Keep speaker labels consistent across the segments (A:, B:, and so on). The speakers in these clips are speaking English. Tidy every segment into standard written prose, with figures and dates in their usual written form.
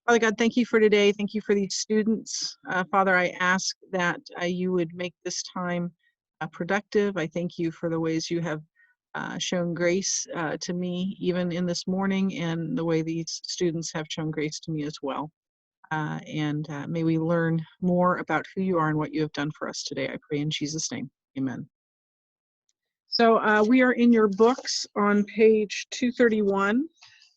A: Father God, thank you for today. Thank you for these students. Father, I ask that you would make this time productive. I thank you for the ways you have shown grace to me, even in this morning, and the way these students have shown grace to me as well. And may we learn more about who you are and what you have done for us today. I pray in Jesus' name. Amen. So we are in your books on page 231,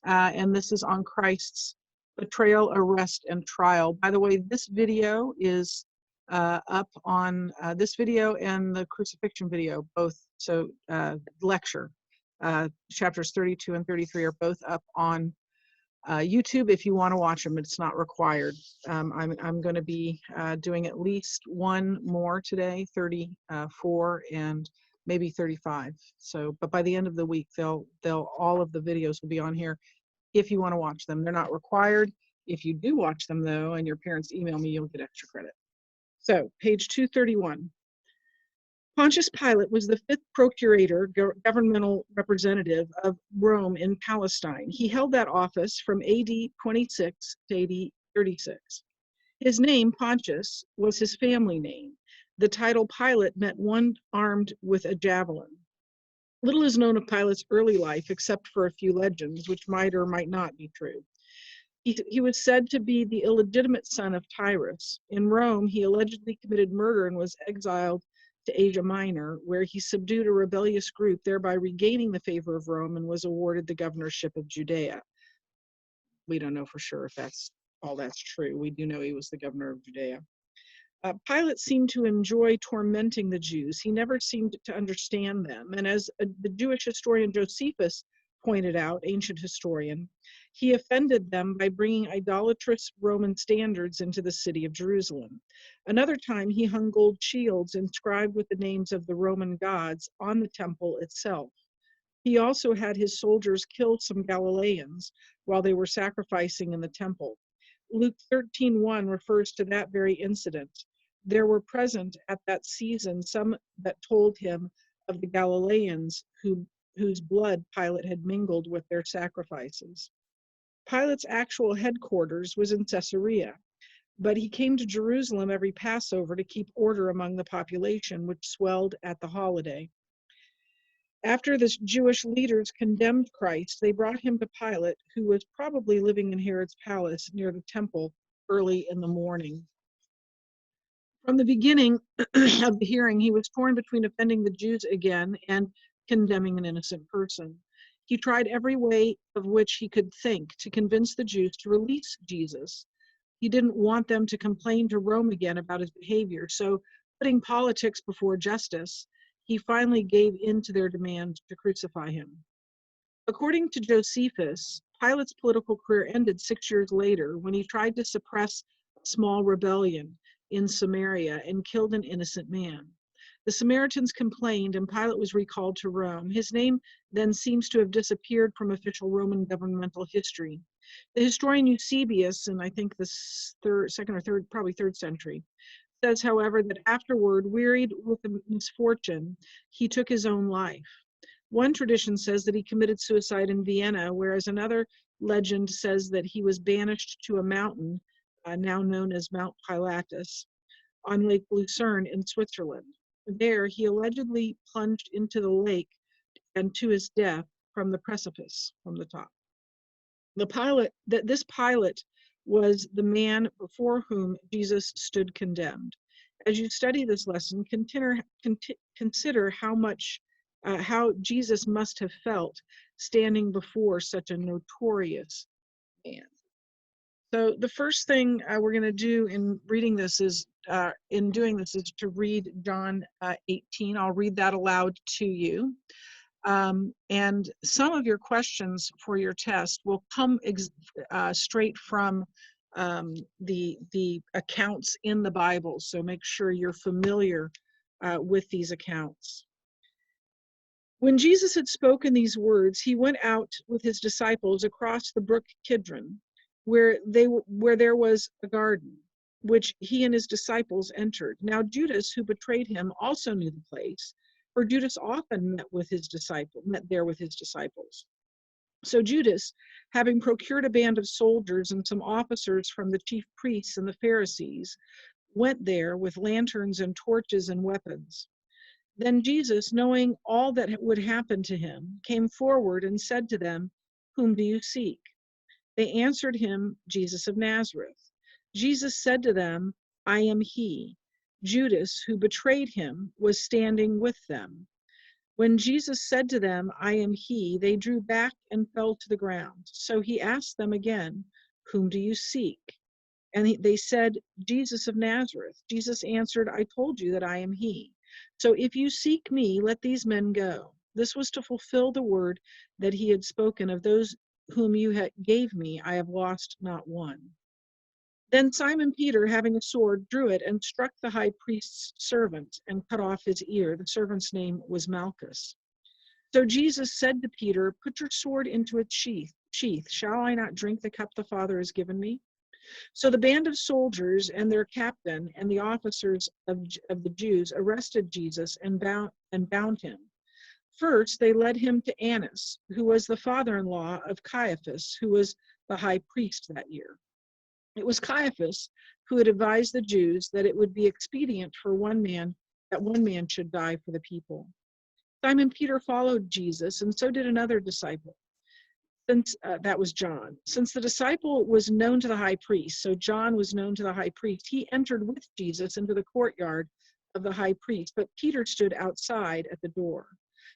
A: and this is on Christ's betrayal, arrest, and trial. By the way, this video is up on this video and the crucifixion video, both. So lecture, chapters 32 and 33 are both up on YouTube if you want to watch them. It's not required. I'm going to be doing at least one more today, 34 and maybe 35. So, but by the end of the week, they'll all of the videos will be on here if you want to watch them. They're not required. If you do watch them though, and your parents email me, you'll get extra credit. So, page 231. Pontius Pilate was the fifth procurator, governmental representative of Rome in Palestine. He held that office from AD 26 to AD 36. His name, Pontius, was his family name. The title Pilate meant one armed with a javelin. Little is known of Pilate's early life except for a few legends, which might or might not be true. He was said to be the illegitimate son of Tyrus. In Rome, he allegedly committed murder and was exiled to Asia Minor, where he subdued a rebellious group, thereby regaining the favor of Rome, and was awarded the governorship of Judea. We don't know for sure if that's true. We do know he was the governor of Judea. Pilate seemed to enjoy tormenting the Jews. He never seemed to understand them. And as the Jewish historian Josephus pointed out, ancient historian, he offended them by bringing idolatrous Roman standards into the city of Jerusalem. Another time, he hung gold shields inscribed with the names of the Roman gods on the temple itself. He also had his soldiers kill some Galileans while they were sacrificing in the temple. Luke 13:1 refers to that very incident. There were present at that season some that told him of the Galileans whose blood Pilate had mingled with their sacrifices. Pilate's actual headquarters was in Caesarea, but he came to Jerusalem every Passover to keep order among the population, which swelled at the holiday. After the Jewish leaders condemned Christ, they brought him to Pilate, who was probably living in Herod's palace near the temple early in the morning. From the beginning of the hearing, he was torn between offending the Jews again and condemning an innocent person. He tried every way of which he could think to convince the Jews to release Jesus. He didn't want them to complain to Rome again about his behavior, so putting politics before justice, he finally gave in to their demand to crucify him. According to Josephus, Pilate's political career ended 6 years later when he tried to suppress a small rebellion in Samaria and killed an innocent man. The Samaritans complained and Pilate was recalled to Rome. His name then seems to have disappeared from official Roman governmental history. The historian Eusebius, in I think the third century, says, however, that afterward, wearied with the misfortune, he took his own life. One tradition says that he committed suicide in Vienna, whereas another legend says that he was banished to a mountain, now known as Mount Pilatus, on Lake Lucerne in Switzerland. There, he allegedly plunged into the lake and to his death from the precipice, from the top. This Pilate was the man before whom Jesus stood condemned. As you study this lesson, consider how Jesus must have felt standing before such a notorious man. So the first thing we're going to do in reading this is, to read John 18. I'll read that aloud to you. And some of your questions for your test will come straight from the accounts in the Bible. So make sure you're familiar with these accounts. When Jesus had spoken these words, he went out with his disciples across the brook Kidron, where there was a garden, which he and his disciples entered. Now Judas, who betrayed him, also knew the place, for Judas often met there with his disciples. So Judas, having procured a band of soldiers and some officers from the chief priests and the Pharisees, went there with lanterns and torches and weapons. Then Jesus, knowing all that would happen to him, came forward and said to them, "Whom do you seek?" They answered him, "Jesus of Nazareth." Jesus said to them, "I am he." Judas, who betrayed him, was standing with them. When Jesus said to them, "I am he," they drew back and fell to the ground. So he asked them again, "Whom do you seek?" And they said, "Jesus of Nazareth." Jesus answered, "I told you that I am he. So if you seek me, let these men go." This was to fulfill the word that he had spoken, "Of those whom you gave me, I have lost not one." Then Simon Peter, having a sword, drew it and struck the high priest's servant and cut off his ear. The servant's name was Malchus. So Jesus said to Peter, "Put your sword into its sheath. Shall I not drink the cup the Father has given me?" So the band of soldiers and their captain and the officers of the Jews arrested Jesus and bound him. First, they led him to Annas, who was the father-in-law of Caiaphas, who was the high priest that year. It was Caiaphas who had advised the Jews that it would be expedient for one man should die for the people. Simon Peter followed Jesus, and so did another disciple. That was John. Since the disciple was known to the high priest, so John was known to the high priest, he entered with Jesus into the courtyard of the high priest, but Peter stood outside at the door.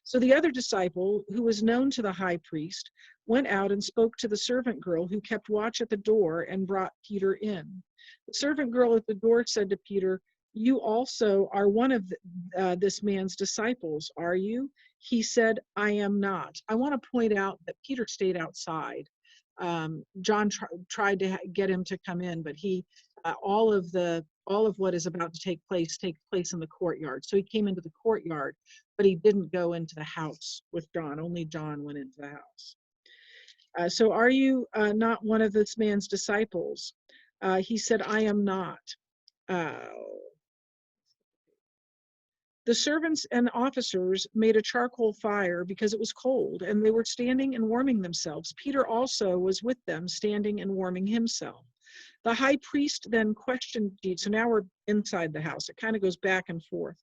A: So the other disciple, who was known to the high priest, went out and spoke to the servant girl who kept watch at the door and brought Peter in. The servant girl at the door said to Peter, "You also are one of this man's disciples, are you?" He said, "I am not." I want to point out that Peter stayed outside. John tried to get him to come in, but all of what is about to take place takes place in the courtyard. So he came into the courtyard, but he didn't go into the house with John. Only John went into the house. So are you not one of this man's disciples? He said, "I am not." Uh, The servants and officers made a charcoal fire because it was cold, and they were standing and warming themselves. Peter also was with them, standing and warming himself. The high priest then questioned Jesus. So now we're inside the house. It kind of goes back and forth.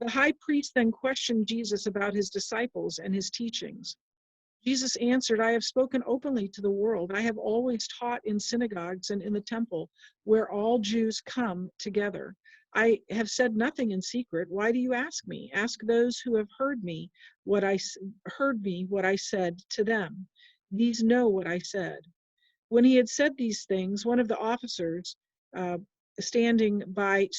A: The high priest then questioned Jesus about his disciples and his teachings. Jesus answered, "I have spoken openly to the world. I have always taught in synagogues and in the temple where all Jews come together. I have said nothing in secret. Why do you ask me? Ask those who have heard me what I said to them. These know what I said." When he had said these things, one of the officers uh, standing by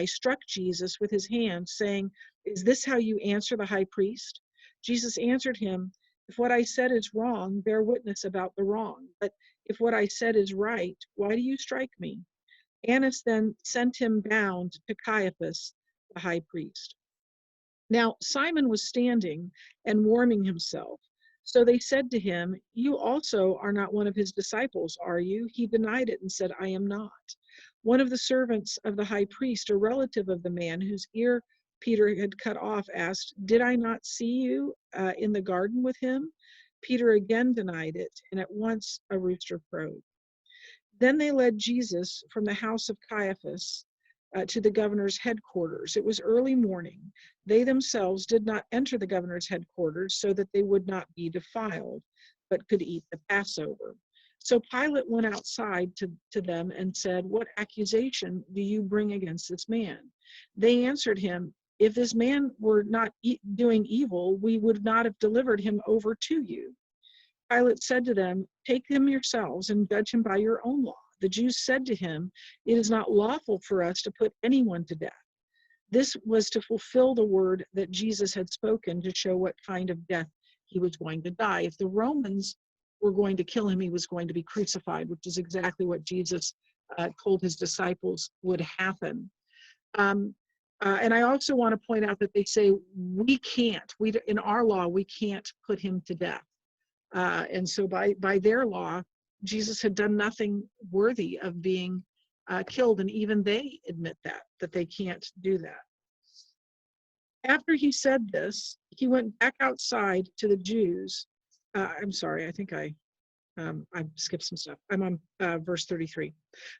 A: struck Jesus with his hand, saying, "Is this how you answer the high priest?" Jesus answered him, "If what I said is wrong, bear witness about the wrong. But if what I said is right, why do you strike me?" Annas then sent him bound to Caiaphas, the high priest. Now Simon was standing and warming himself. So they said to him, "You also are not one of his disciples, are you?" He denied it and said, "I am not." One of the servants of the high priest, a relative of the man whose ear Peter had cut off, asked, "Did I not see you in the garden with him?" Peter again denied it, and at once a rooster crowed. Then they led Jesus from the house of Caiaphas to the governor's headquarters. It was early morning. They themselves did not enter the governor's headquarters so that they would not be defiled, but could eat the Passover. So Pilate went outside to them and said, "What accusation do you bring against this man?" They answered him, "If this man were not doing evil, we would not have delivered him over to you." Pilate said to them, "Take him yourselves and judge him by your own law." The Jews said to him, "It is not lawful for us to put anyone to death." This was to fulfill the word that Jesus had spoken to show what kind of death he was going to die. If the Romans were going to kill him, he was going to be crucified, which is exactly what Jesus told his disciples would happen. And I also want to point out that they say in our law, we can't put him to death. And so by their law, Jesus had done nothing worthy of being killed, and even they admit that they can't do that. After he said this, he went back outside to the Jews I'm sorry, I think I skipped some stuff. I'm on verse 33.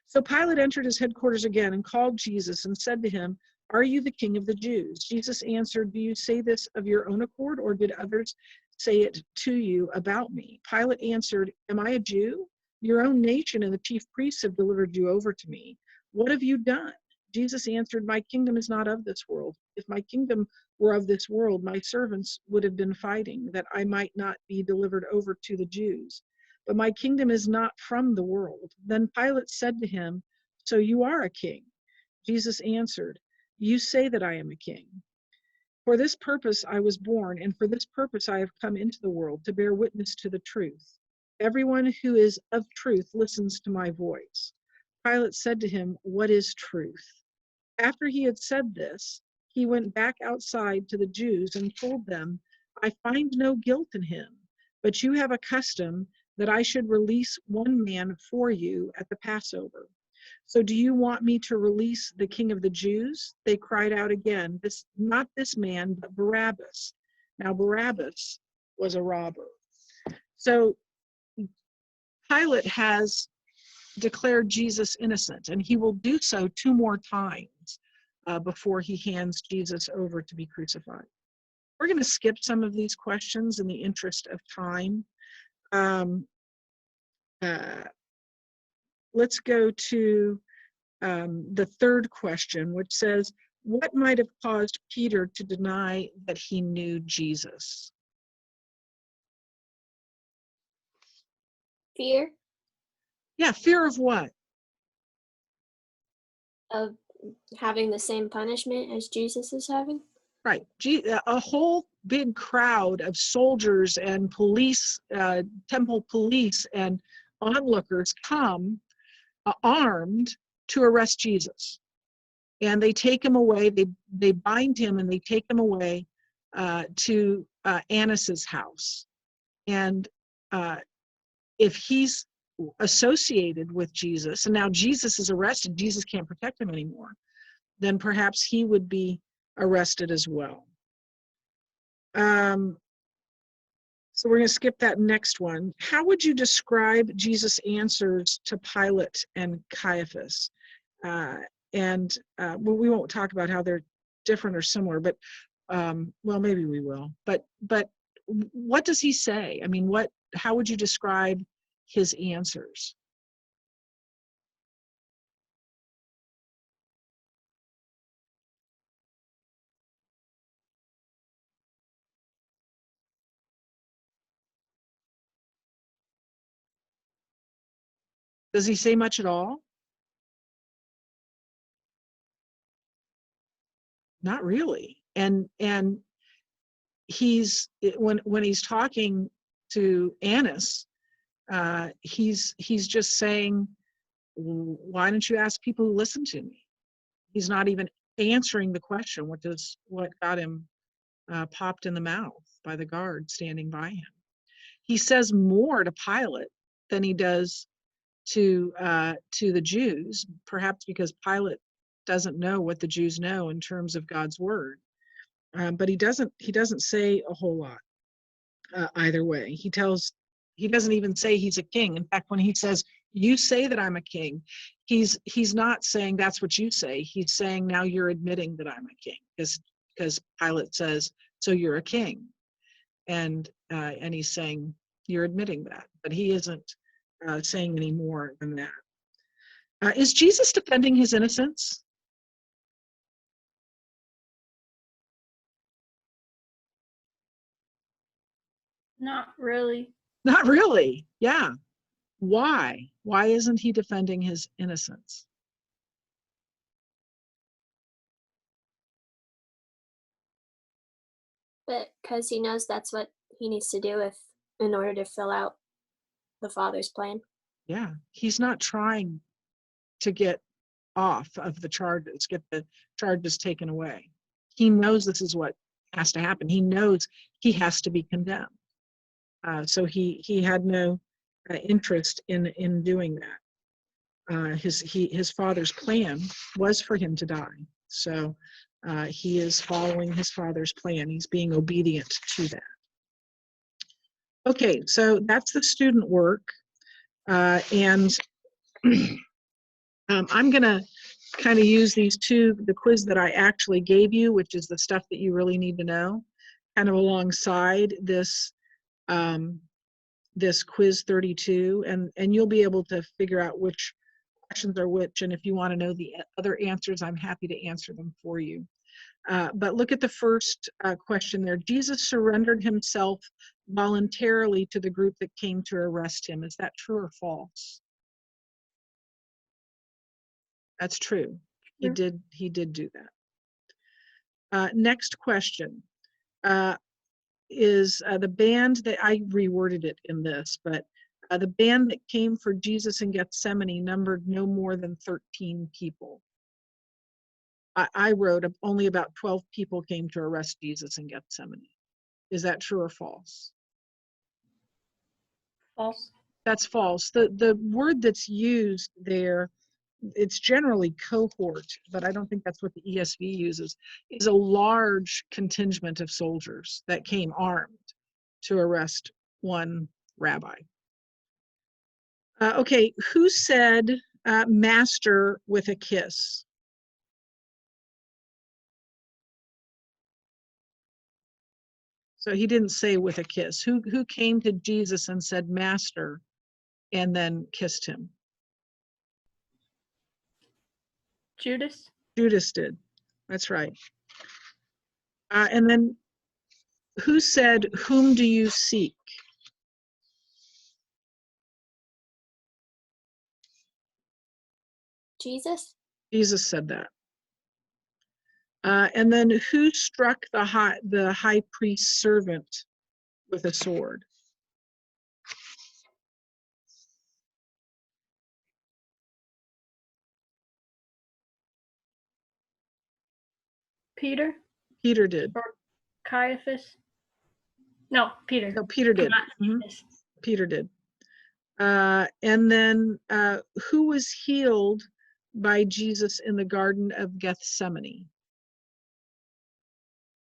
A: So Pilate entered his headquarters again and called Jesus and said to him, "Are you the king of the Jews?" Jesus answered, "Do you say this of your own accord, or did others say it to you about me?" Pilate answered, "Am I a Jew? Your own nation and the chief priests have delivered you over to me. What have you done?" Jesus answered, "My kingdom is not of this world. If my kingdom were of this world, my servants would have been fighting, that I might not be delivered over to the Jews. But my kingdom is not from the world." Then Pilate said to him, "So you are a king?" Jesus answered, "You say that I am a king. For this purpose I was born, and for this purpose I have come into the world, to bear witness to the truth. Everyone who is of truth listens to my voice." Pilate said to him, "What is truth?" After he had said this, he went back outside to the Jews and told them, "I find no guilt in him, but you have a custom that I should release one man for you at the Passover. So do you want me to release the king of the Jews?" They cried out again, "Not this man, but Barabbas." Now Barabbas was a robber. So Pilate has declared Jesus innocent, and he will do so 2 more times before he hands Jesus over to be crucified. We're going to skip some of these questions in the interest of time. Let's go to the third question, which says, what might have caused Peter to deny that he knew Jesus?
B: Fear
A: Yeah, fear of what?
B: of having the same punishment as Jesus is having.
A: Right. A whole big crowd of soldiers and police, temple police and onlookers come armed to arrest Jesus. And they take him away, they bind him and they take him away to Annas's house. And if he's associated with Jesus, and now Jesus is arrested, Jesus can't protect him anymore, then perhaps he would be arrested as well. So we're going to skip that next one. How would you describe Jesus' answers to Pilate and Caiaphas? Well, we won't talk about how they're different or similar, but well, maybe we will. But what does he say? I mean, how would you describe his answers? Does he say much at all? Not really. And he's when he's talking to Annas, he's just saying, "Why don't you ask people who listen to me?" He's not even answering the question. What got him popped in the mouth by the guard standing by him? He says more to Pilate than he does to the Jews, perhaps because Pilate doesn't know what the Jews know in terms of God's word. But he doesn't say a whole lot either way. He doesn't even say he's a king. In fact, when he says, "You say that I'm a king," he's not saying that's what you say. He's saying, now you're admitting that I'm a king, because Pilate says, "So you're a king," and he's saying, "You're admitting that," but he isn't saying any more than that. Is Jesus defending his innocence?
B: Not really.
A: Not really. Yeah. Why? Why isn't he defending his innocence?
B: But because he knows that's what he needs to do in order to fill out the Father's plan.
A: Yeah. He's not trying to get off of the charges, get the charges taken away. He knows this is what has to happen. He knows he has to be condemned. So he had no interest in doing that. His father's plan was for him to die. So he is following his father's plan. He's being obedient to that. Okay, so that's the student work. And I'm going to kind of use these two, the quiz that I actually gave you, which is the stuff that you really need to know, kind of alongside this this quiz 32, and you'll be able to figure out which questions are which, and if you want to know the other answers, I'm happy to answer them for you. But look at the first question there. Jesus surrendered himself voluntarily to the group that came to arrest him. Is that true or false? That's true. He did do that. Next question. Is the band that I reworded it in this, but the band that came for Jesus in Gethsemane numbered no more than 13 people. I wrote only about 12 people came to arrest Jesus in Gethsemane. Is that true or false?
C: False.
A: That's false. The word that's used there, it's generally cohort, but I don't think that's what the ESV uses, is a large contingent of soldiers that came armed to arrest one rabbi. Okay, who said master with a kiss? So he didn't say with a kiss. Who came to Jesus and said master and then kissed him?
C: Judas.
A: Judas did. That's right. And then who said, whom do you seek?
B: Jesus.
A: Jesus said that. And then who struck the high priest's servant with a sword?
C: Peter.
A: Peter did.
C: Or Caiaphas. No, Peter.
A: No, Peter did. Peter did. And then who was healed by Jesus in the Garden of Gethsemane?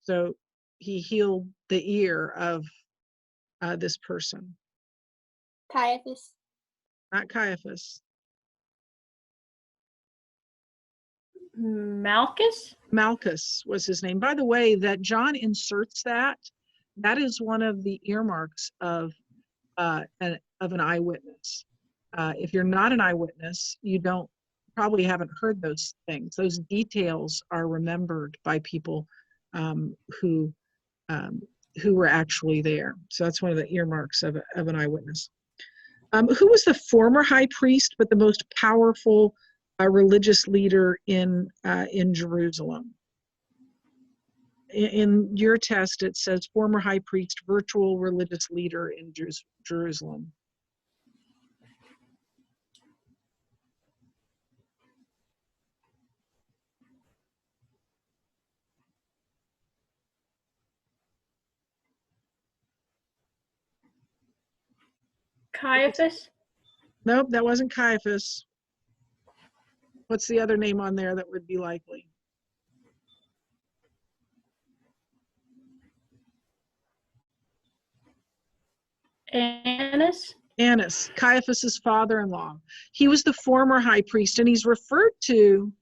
A: So he healed the ear of this person.
B: Caiaphas.
A: Not Caiaphas.
C: Malchus?
A: Malchus was his name. By the way, that John inserts that is one of the earmarks of an eyewitness. If you're not an eyewitness, you probably haven't heard those things. Those details are remembered by people who were actually there. So that's one of the earmarks of an eyewitness. Who was the former high priest, but the most powerful religious leader in Jerusalem? In your test, it says former high priest, virtual religious leader in Jerusalem.
C: Caiaphas?
A: Nope, that wasn't Caiaphas. What's the other name on there that would be likely?
C: Annas?
A: Annas, Caiaphas's father-in-law. He was the former high priest, and he's referred to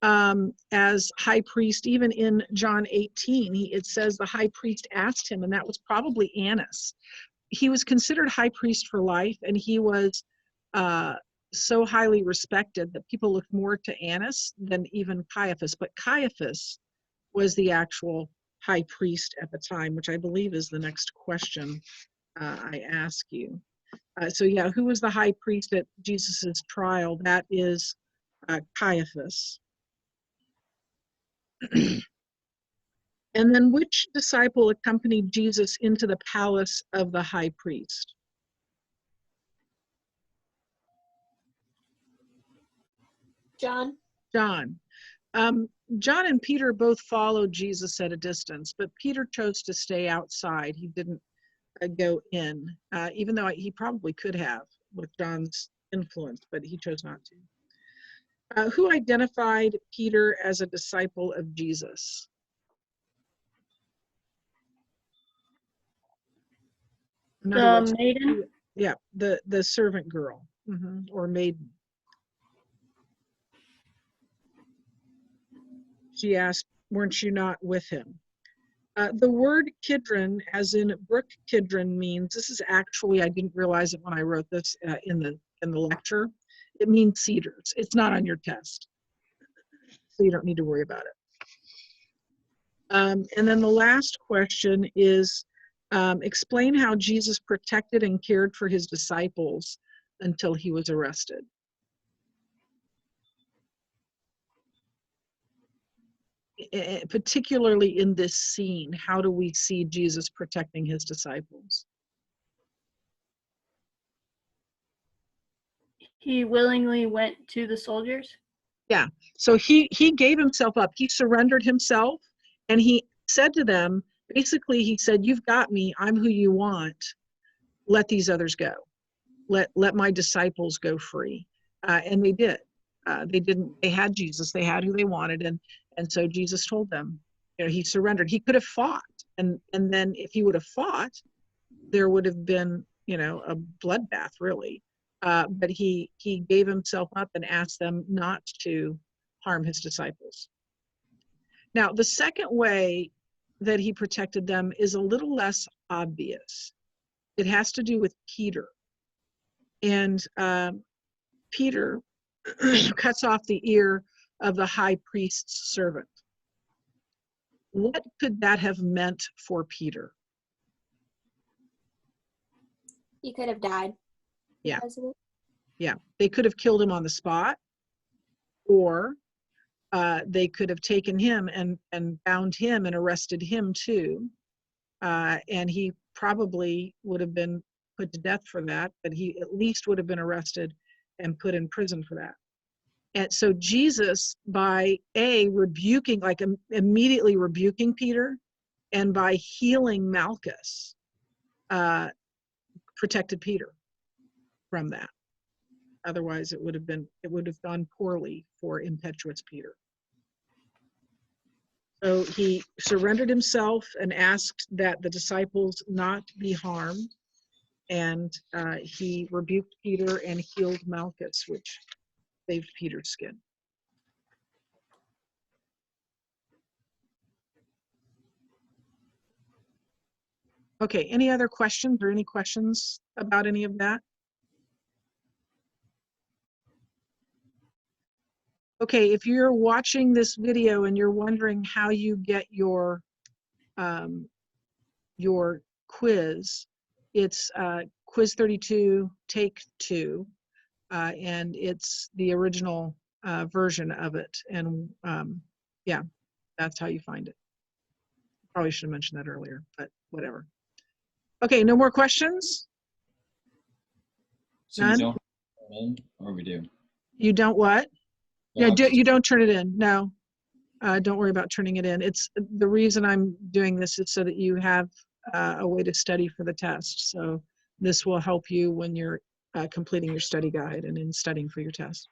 A: as high priest even in John 18. It says the high priest asked him, and that was probably Annas. He was considered high priest for life, and he was so highly respected that people looked more to Annas than even Caiaphas. But Caiaphas was the actual high priest at the time, which I believe is the next question I ask you. So yeah, who was the high priest at Jesus's trial? That is Caiaphas. And then which disciple accompanied Jesus into the palace of the high priest?
B: John.
A: John. John and Peter both followed Jesus at a distance, but Peter chose to stay outside. He didn't go in, even though he probably could have with John's influence, but he chose not to. Who identified Peter as a disciple of Jesus? In other words,
C: The maiden.
A: yeah, the servant girl, or maiden. She asked, weren't you not with him? The word Kidron, as in Brook Kidron, means, this is actually, I didn't realize it when I wrote this in the lecture. It means cedars. It's not on your test, so you don't need to worry about it. And then the last question is, explain how Jesus protected and cared for his disciples until he was arrested. Particularly in this scene, how do we see Jesus protecting his disciples?
C: He willingly went to the soldiers.
A: Yeah, so he gave himself up. He surrendered himself, and he said to them, basically, he said, "You've got me. I'm who you want. Let these others go. Let my disciples go free." And they did. They had Jesus. They had who they wanted, and so Jesus told them, he surrendered. He could have fought, and then if he would have fought, there would have been, a bloodbath, really. But he gave himself up and asked them not to harm his disciples. Now, the second way that he protected them is a little less obvious. It has to do with Peter. And Peter cuts off the ear of the high priest's servant. What could that have meant for Peter?
B: He could have died.
A: Yeah.
B: Because of it.
A: Yeah, they could have killed him on the spot, or they could have taken him and bound him and arrested him too. And he probably would have been put to death for that, but he at least would have been arrested and put in prison for that. And so Jesus, by rebuking, immediately rebuking Peter, and by healing Malchus, protected Peter from that. Otherwise, it would have gone poorly for impetuous Peter. So he surrendered himself and asked that the disciples not be harmed, and he rebuked Peter and healed Malchus, which saved Peter's skin. Okay, any other questions or any questions about any of that? Okay, if you're watching this video and you're wondering how you get your quiz, it's quiz 32 take 2, and it's the original version of it, and yeah, that's how you find it. Probably should have mentioned that earlier, but whatever. Okay, no more questions?
D: So we
A: None?
D: don't turn it in, or we do?
A: You don't what?
D: No,
A: Yeah,
D: just-
A: you don't turn it in. No, don't worry about turning it in. It's the reason I'm doing this is so that you have a way to study for the test. So this will help you when you're completing your study guide and in studying for your test.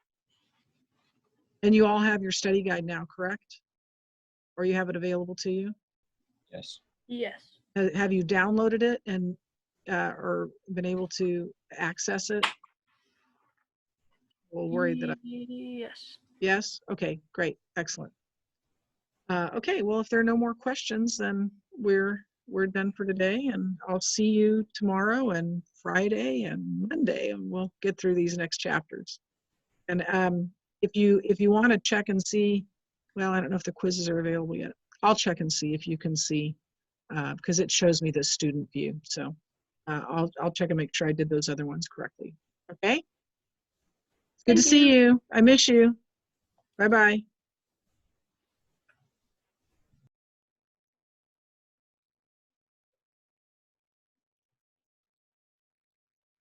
A: And you all have your study guide now, correct? Or you have it available to you?
D: Yes.
C: Yes.
A: Have you downloaded it and or been able to access it? Well, worried that
C: Yes.
A: yes? Okay, great, excellent. Okay, well, if there are no more questions, then we're done for today, and I'll see you tomorrow and Friday and Monday, and we'll get through these next chapters. And if you want to check and see, well, I don't know if the quizzes are available yet. I'll check and see if you can see, because it shows me the student view. So I'll check and make sure I did those other ones correctly. Okay? Good to see you. I miss you. Bye-bye.